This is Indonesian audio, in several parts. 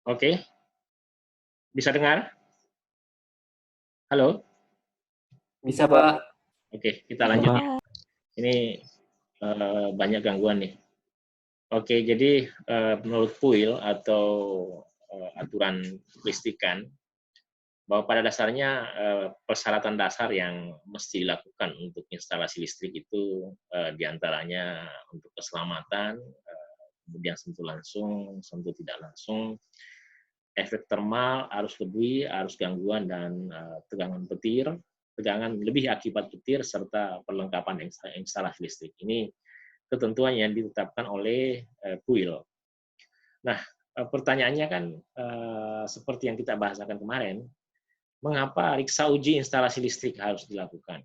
Oke, bisa dengar? Halo? Bisa, Pak. Oke, kita Iya, lanjut ya. Pak. Ini banyak gangguan nih. Oke, jadi menurut PUIL atau aturan kelistrikan, bahwa pada dasarnya persyaratan dasar yang mesti dilakukan untuk instalasi listrik itu diantaranya untuk keselamatan, kemudian sentuh langsung, sentuh tidak langsung, efek termal, arus lebih, arus gangguan, dan tegangan petir, tegangan lebih akibat petir, serta perlengkapan instalasi listrik. Ini ketentuan yang ditetapkan oleh PUIL. Nah, pertanyaannya kan seperti yang kita bahasakan kemarin, mengapa periksa uji instalasi listrik harus dilakukan?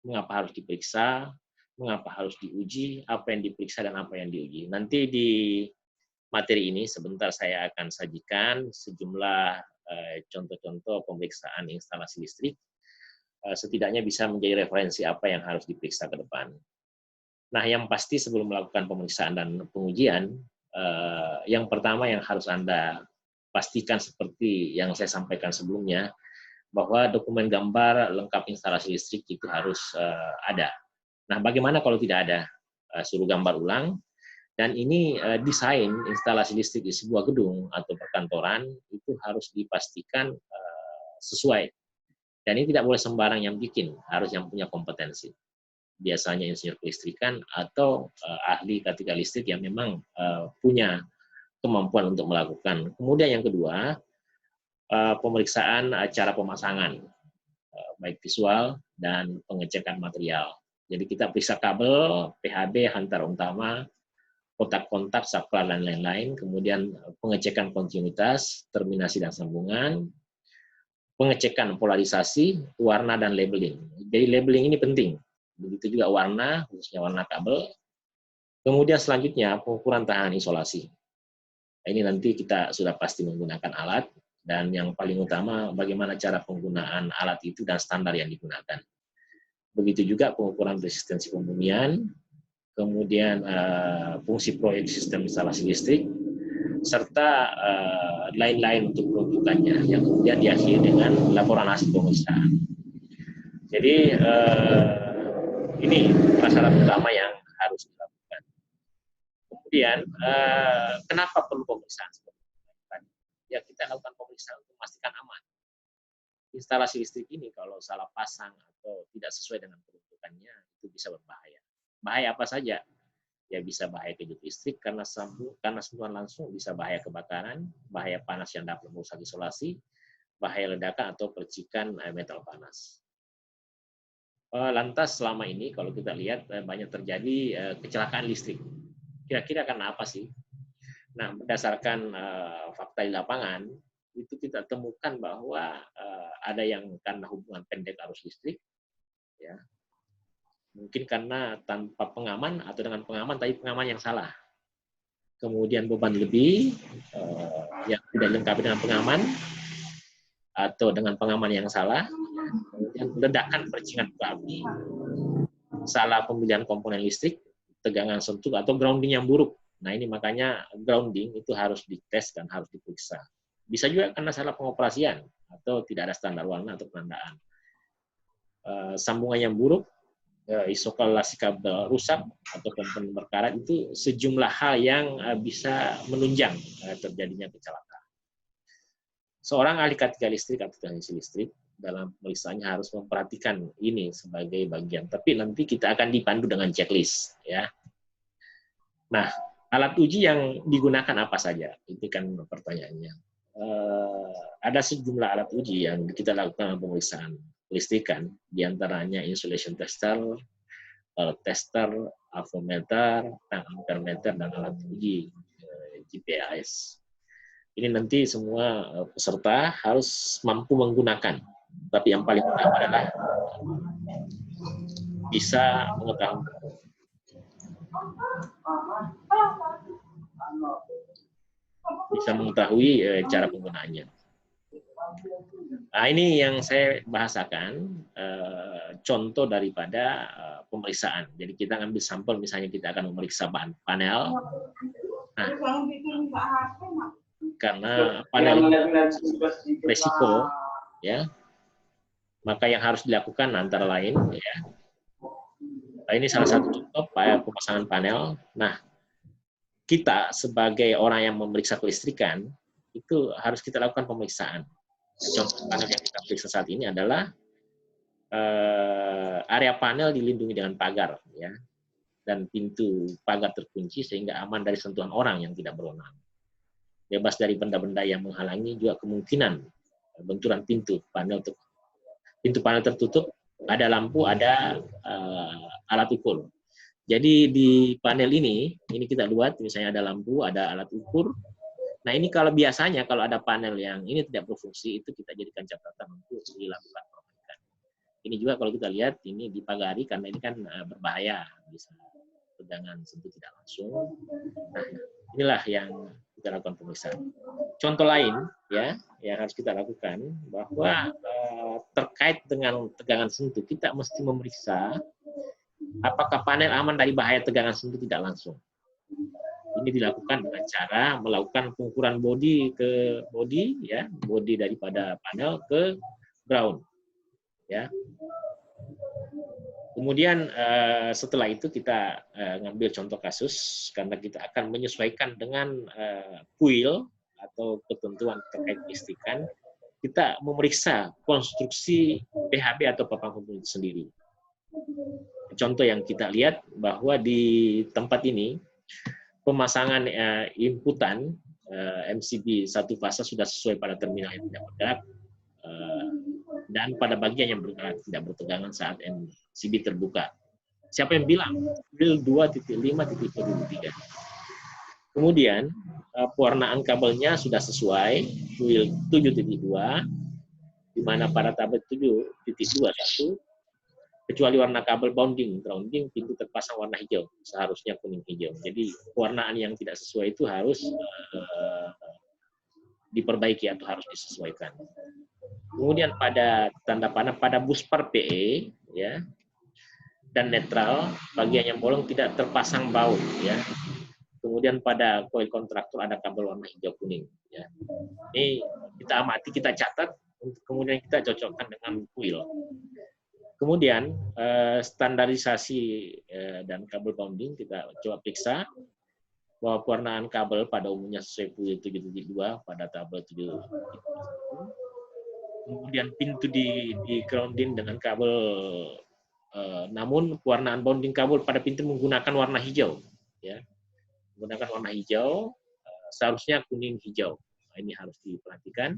Mengapa harus diperiksa? Mengapa harus diuji? Apa yang diperiksa dan apa yang diuji? Nanti di materi ini sebentar saya akan sajikan sejumlah contoh-contoh pemeriksaan instalasi listrik, setidaknya bisa menjadi referensi apa yang harus diperiksa ke depan. Nah, yang pasti sebelum melakukan pemeriksaan dan pengujian, yang pertama yang harus Anda pastikan seperti yang saya sampaikan sebelumnya, bahwa dokumen gambar lengkap instalasi listrik itu harus ada. Nah, bagaimana kalau tidak ada? Suruh gambar ulang, dan ini desain instalasi listrik di sebuah gedung atau perkantoran itu harus dipastikan sesuai. Dan ini tidak boleh sembarang yang bikin, harus yang punya kompetensi. Biasanya insinyur kelistrikan atau ahli ketika listrik yang memang punya kemampuan untuk melakukan. Kemudian yang kedua, pemeriksaan cara pemasangan, baik visual dan pengecekan material. Jadi kita periksa kabel, PHB, hantar utama, kontak-kontak, saklar, dan lain-lain, kemudian pengecekan kontinuitas, terminasi dan sambungan, pengecekan polarisasi, warna, dan labeling. Jadi labeling ini penting. Begitu juga warna, khususnya warna kabel. Kemudian selanjutnya pengukuran tahanan isolasi. Ini nanti kita sudah pasti menggunakan alat, dan yang paling utama bagaimana cara penggunaan alat itu dan standar yang digunakan. Begitu juga pengukuran resistensi pembumian, kemudian fungsi proyek sistem instalasi listrik, serta lain-lain untuk perujukannya, yang kemudian diakhiri dengan laporan hasil pemeriksaan. Jadi ini prasyarat utama yang harus dilakukan. Kemudian kenapa perlu pemeriksaan seperti tadi? Ya, kita lakukan pemeriksaan untuk memastikan aman. Instalasi listrik ini kalau salah pasang atau tidak sesuai dengan peruntukannya itu bisa berbahaya. Bahaya apa saja? Ya, bisa bahaya kejut listrik karena sentuhan langsung, bisa bahaya kebakaran, bahaya panas yang dapat merusak isolasi, bahaya ledakan atau percikan metal panas. Lantas selama ini kalau kita lihat banyak terjadi kecelakaan listrik. Kira-kira karena apa sih? Nah, berdasarkan fakta di lapangan, itu kita temukan bahwa ada yang karena hubungan pendek arus listrik, ya, mungkin karena tanpa pengaman atau dengan pengaman tapi pengaman yang salah. Kemudian beban lebih yang tidak dilengkapi dengan pengaman atau dengan pengaman yang salah, kemudian ledakan percikan api, salah pemilihan komponen listrik, tegangan sentuh atau grounding yang buruk. Nah, ini makanya grounding itu harus dites dan harus diperiksa. Bisa juga karena salah pengoperasian atau tidak ada standar warna atau penandaan. Sambungan yang buruk, isolasi kabel rusak atau komponen berkarat, itu sejumlah hal yang bisa menunjang terjadinya kecelakaan. Seorang ahli ketika listrik atau teknisi listrik dalam pemeriksaannya harus memperhatikan ini sebagai bagian. Tapi nanti kita akan dipandu dengan checklist, ya. Nah, alat uji yang digunakan apa saja? Itu kan pertanyaannya. Ada sejumlah alat uji yang kita lakukan pemeriksaan listrikan, diantaranya insulation tester, tester, avometer, ampermeter, dan alat uji GPAS. Ini nanti semua peserta harus mampu menggunakan. Tapi yang paling utama adalah bisa mengetahui cara penggunaannya. Nah, ini yang saya bahasakan contoh daripada pemeriksaan. Jadi kita ambil sampel, misalnya kita akan memeriksa bahan panel. Nah, karena panel resiko, ya, maka yang harus dilakukan antara lain, ya, ini salah satu contoh pemasangan panel. Nah, kita sebagai orang yang memeriksa kelistrikan itu harus kita lakukan pemeriksaan. Contoh panel yang kita periksa saat ini adalah area panel dilindungi dengan pagar, ya, dan pintu pagar terkunci sehingga aman dari sentuhan orang yang tidak berwenang. Bebas dari benda-benda yang menghalangi, juga kemungkinan benturan pintu panel tertutup, ada lampu, ada alat ukur. Jadi di panel ini kita lihat misalnya ada lampu, ada alat ukur. Nah, ini kalau biasanya kalau ada panel yang ini tidak berfungsi, itu kita jadikan catatan untuk dilakukan perbaikan. Ini juga kalau kita lihat ini dipagari karena ini kan berbahaya, bisa tegangan sentuh tidak langsung. Nah, inilah yang kita lakukan pemeriksaan. Contoh lain, ya, yang harus kita lakukan bahwa terkait dengan tegangan sentuh, kita mesti memeriksa apakah panel aman dari bahaya tegangan sentuh tidak langsung. Ini dilakukan dengan cara melakukan pengukuran bodi ke bodi, ya, bodi daripada panel ke ground, ya. Kemudian setelah itu kita ngambil contoh kasus karena kita akan menyesuaikan dengan kuil atau ketentuan terkait kelistrikan. Kita memeriksa konstruksi PHB atau papan hubung itu sendiri. Contoh yang kita lihat bahwa di tempat ini pemasangan inputan MCB satu fase sudah sesuai pada terminal yang tidak bergerak, dan pada bagian yang bergerak tidak bertegangan saat MCB terbuka. Siapa yang bilang? Kuil 2.5.3. Kemudian pewarnaan kabelnya sudah sesuai, kuil 7.2, di mana pada tabel 7.21, kecuali warna kabel bonding, grounding, pintu terpasang warna hijau, seharusnya kuning hijau. Jadi pewarnaan yang tidak sesuai itu harus diperbaiki atau harus disesuaikan. Kemudian pada tanda panah pada buspar PE, ya, dan netral, bagian yang bolong tidak terpasang baut, ya. Kemudian pada koil kontraktor ada kabel warna hijau kuning, ya. Ini kita amati, kita catat, kemudian kita cocokkan dengan kuil. Kemudian standarisasi dan kabel bonding kita coba periksa bahwa pewarnaan kabel pada umumnya sesuai kuil 7.2 pada tabel 7. Kemudian pintu di grounding dengan kabel, namun pewarnaan bonding kabel pada pintu menggunakan warna hijau, ya, menggunakan warna hijau, seharusnya kuning hijau. Nah, ini harus diperhatikan.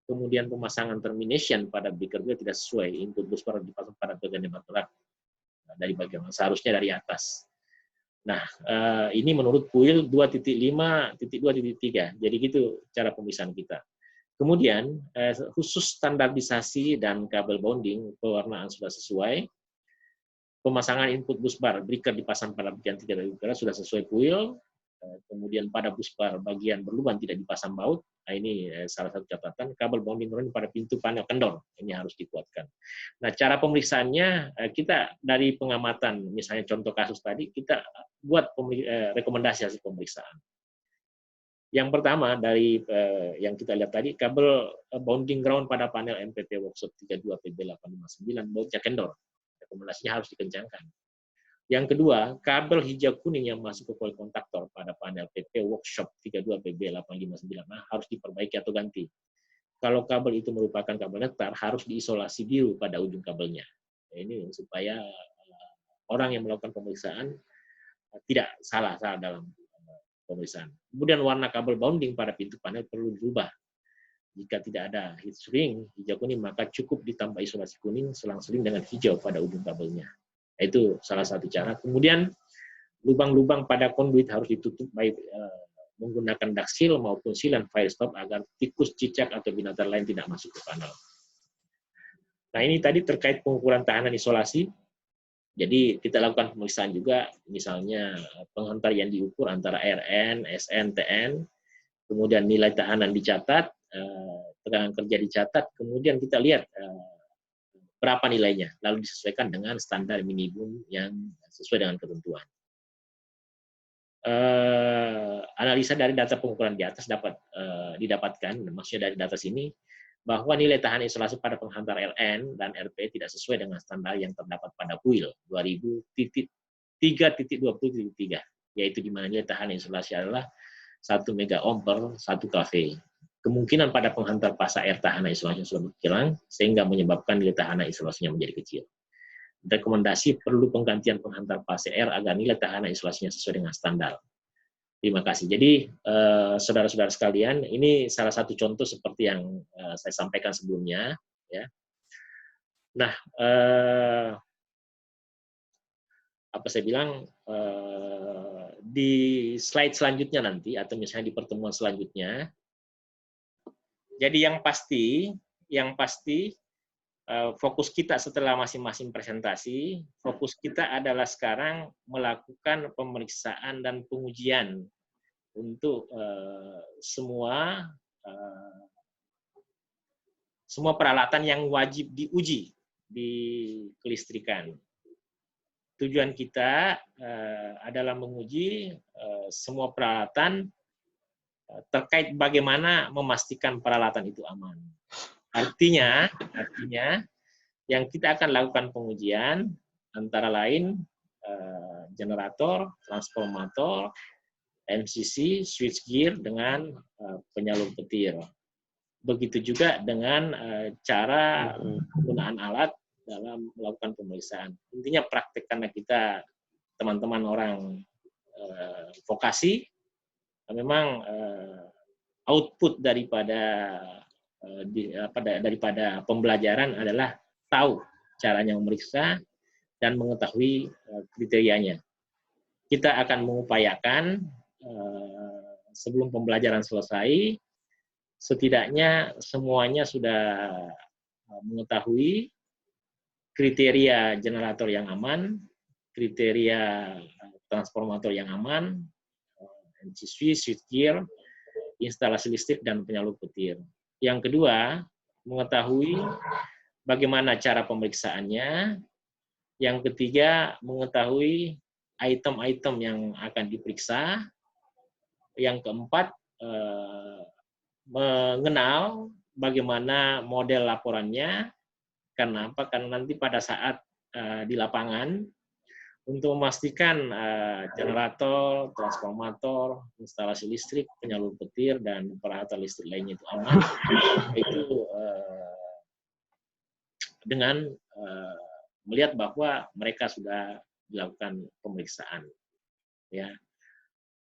Kemudian pemasangan termination pada breaker wheel tidak sesuai, input busbar dipasang pada bagian yang bergerak dari bagian seharusnya dari atas. Nah, ini menurut kuil 2.5.2.3. Jadi gitu cara pemisahan kita. Kemudian khusus standarisasi dan kabel bonding pewarnaan sudah sesuai. Pemasangan input busbar breaker dipasang pada bagian 3 dari bergerak sudah sesuai kuil. Kemudian pada busbar bagian berlubang tidak dipasang baut. Nah, ini salah satu catatan. Kabel bonding pada pintu panel kendor, ini harus dikuatkan. Nah, cara pemeriksaannya kita dari pengamatan, misalnya contoh kasus tadi, kita buat rekomendasi hasil pemeriksaan. Yang pertama dari yang kita lihat tadi, kabel bonding ground pada panel MPP Workshop 32 PB859 bautnya kendor. Rekomendasinya harus dikencangkan. Yang kedua, kabel hijau kuning yang masuk ke koil kontaktor pada panel PP Workshop 32 PB859 harus diperbaiki atau ganti. Kalau kabel itu merupakan kabel netar, harus diisolasi biru pada ujung kabelnya. Ini supaya orang yang melakukan pemeriksaan tidak salah dalam pemeriksaan. Kemudian warna kabel bonding pada pintu panel perlu dirubah. Jika tidak ada heat shrink hijau kuning, maka cukup ditambah isolasi kuning selang-seling dengan hijau pada ujung kabelnya. Itu salah satu cara. Kemudian lubang-lubang pada konduit harus ditutup baik menggunakan daksil maupun silan fire stop agar tikus, cicak atau binatang lain tidak masuk ke panel. Nah, ini tadi terkait pengukuran tahanan isolasi. Jadi kita lakukan pemeriksaan juga, misalnya penghantar yang diukur antara RN, SN, TN, kemudian nilai tahanan dicatat, tegangan kerja dicatat, kemudian kita lihat berapa nilainya, lalu disesuaikan dengan standar minimum yang sesuai dengan ketentuan. Analisa dari data pengukuran di atas dapat didapatkan, maksudnya dari data sini, bahwa nilai tahan isolasi pada penghantar LN dan RP tidak sesuai dengan standar yang terdapat pada PUIL 2003.20.3, yaitu di mana nilai tahan isolasi adalah 1 megaohm per 1 kV. Kemungkinan pada penghantar pasa air tahanan isolasinya sudah berkurang, sehingga menyebabkan nilai tahanan isolasinya menjadi kecil. Rekomendasi perlu penggantian penghantar pasa air agar nilai tahanan isolasinya sesuai dengan standar. Terima kasih. Jadi, saudara-saudara sekalian, ini salah satu contoh seperti yang saya sampaikan sebelumnya. Ya. Nah, apa saya bilang, di slide selanjutnya nanti, atau misalnya di pertemuan selanjutnya, jadi yang pasti fokus kita setelah masing-masing presentasi, fokus kita adalah sekarang melakukan pemeriksaan dan pengujian untuk semua peralatan yang wajib diuji di kelistrikan. Tujuan kita adalah menguji semua peralatan terkait bagaimana memastikan peralatan itu aman. Artinya yang kita akan lakukan pengujian antara lain generator, transformator, MCC, switchgear dengan penyalur petir. Begitu juga dengan cara penggunaan alat dalam melakukan pemeriksaan. Intinya praktek, karena kita teman-teman orang vokasi, memang output daripada pembelajaran adalah tahu caranya memeriksa dan mengetahui kriterianya. Kita akan mengupayakan sebelum pembelajaran selesai, setidaknya semuanya sudah mengetahui kriteria generator yang aman, kriteria transformator yang aman, MCC, switchgear, instalasi listrik, dan penyalur petir. Yang kedua, mengetahui bagaimana cara pemeriksaannya. Yang ketiga, mengetahui item-item yang akan diperiksa. Yang keempat, mengenal bagaimana model laporannya. Karena apa? Karena nanti pada saat di lapangan, untuk memastikan generator, transformator, instalasi listrik, penyalur petir, dan peralatan listrik lainnya itu aman, itu dengan melihat bahwa mereka sudah dilakukan pemeriksaan. Ya.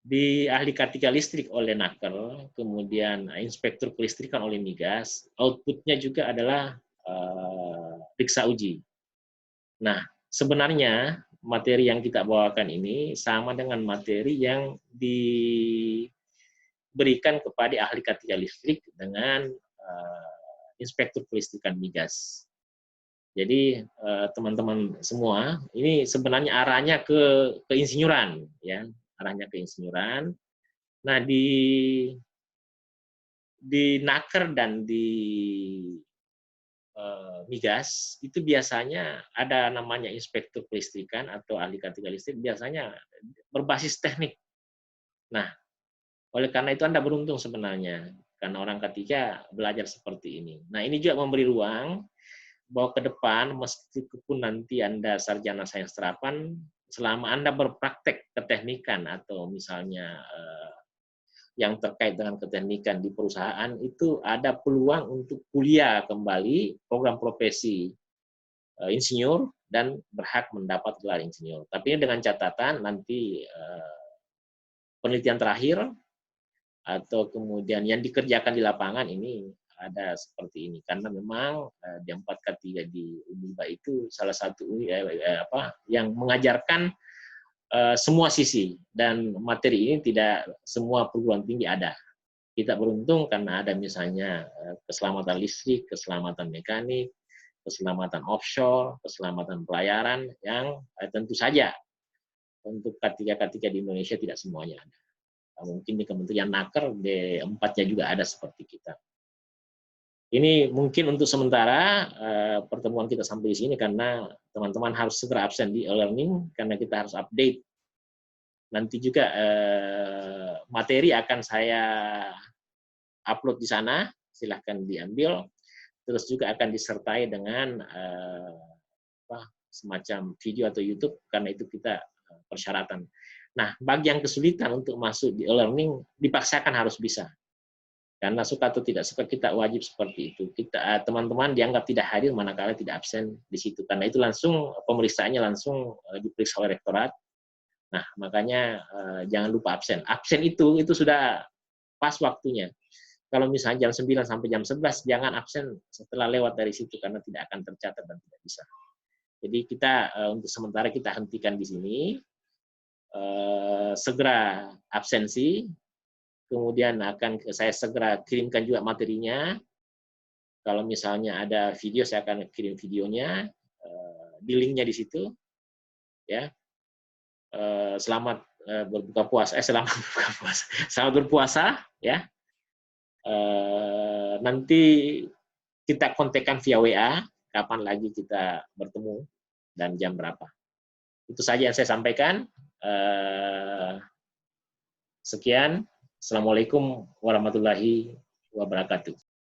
Di ahli K3 listrik oleh Naker, kemudian inspektur kelistrikan oleh Migas, outputnya juga adalah periksa uji. Nah, sebenarnya materi yang kita bawakan ini sama dengan materi yang diberikan kepada ahli K3 listrik dengan inspektur kelistrikan Migas. Jadi teman-teman semua, ini sebenarnya arahnya ke insinyuran, ya, arahnya ke insinyuran. Nah, di Naker dan di Migas itu biasanya ada namanya inspektur kelistrikan atau ahli K3 listrik, biasanya berbasis teknik. Nah, oleh karena itu Anda beruntung sebenarnya, karena orang K3 belajar seperti ini. Nah, ini juga memberi ruang bahwa ke depan, meskipun nanti Anda sarjana sains terapan, selama Anda berpraktek keteknikan atau misalnya yang terkait dengan keteknikan di perusahaan, itu ada peluang untuk kuliah kembali program profesi insinyur dan berhak mendapat gelar insinyur. Tapi dengan catatan nanti penelitian terakhir atau kemudian yang dikerjakan di lapangan ini ada seperti ini, karena memang di 4K3 di Uniba itu salah satu yang mengajarkan semua sisi, dan materi ini tidak semua perguruan tinggi ada. Kita beruntung karena ada misalnya keselamatan listrik, keselamatan mekanik, keselamatan offshore, keselamatan pelayaran, yang tentu saja untuk K3 di Indonesia tidak semuanya ada. Mungkin di Kementerian Naker D4-nya juga ada seperti kita. Ini mungkin untuk sementara pertemuan kita sampai di sini, karena teman-teman harus segera absen di e-learning karena kita harus update. Nanti juga materi akan saya upload di sana, silahkan diambil. Terus juga akan disertai dengan semacam video atau YouTube, karena itu kita persyaratan. Nah, bagi yang kesulitan untuk masuk di e-learning, dipaksakan harus bisa. Karena suka atau tidak suka kita wajib seperti itu. Kita teman-teman dianggap tidak hadir manakala tidak absen di situ. Karena itu langsung pemeriksaannya langsung diperiksa oleh rektorat. Nah, makanya jangan lupa absen. Absen itu sudah pas waktunya. Kalau misalnya jam 9 sampai jam 11, jangan absen setelah lewat dari situ karena tidak akan tercatat dan tidak bisa. Jadi kita untuk sementara kita hentikan di sini. Segera absensi, kemudian akan saya segera kirimkan juga materinya. Kalau misalnya ada video, saya akan kirim videonya, di linknya di situ. Ya, selamat berbuka puasa, selamat berbuka puasa, selamat berpuasa, ya. Nanti kita kontakkan via WA, kapan lagi kita bertemu dan jam berapa. Itu saja yang saya sampaikan. Sekian. Assalamualaikum warahmatullahi wabarakatuh.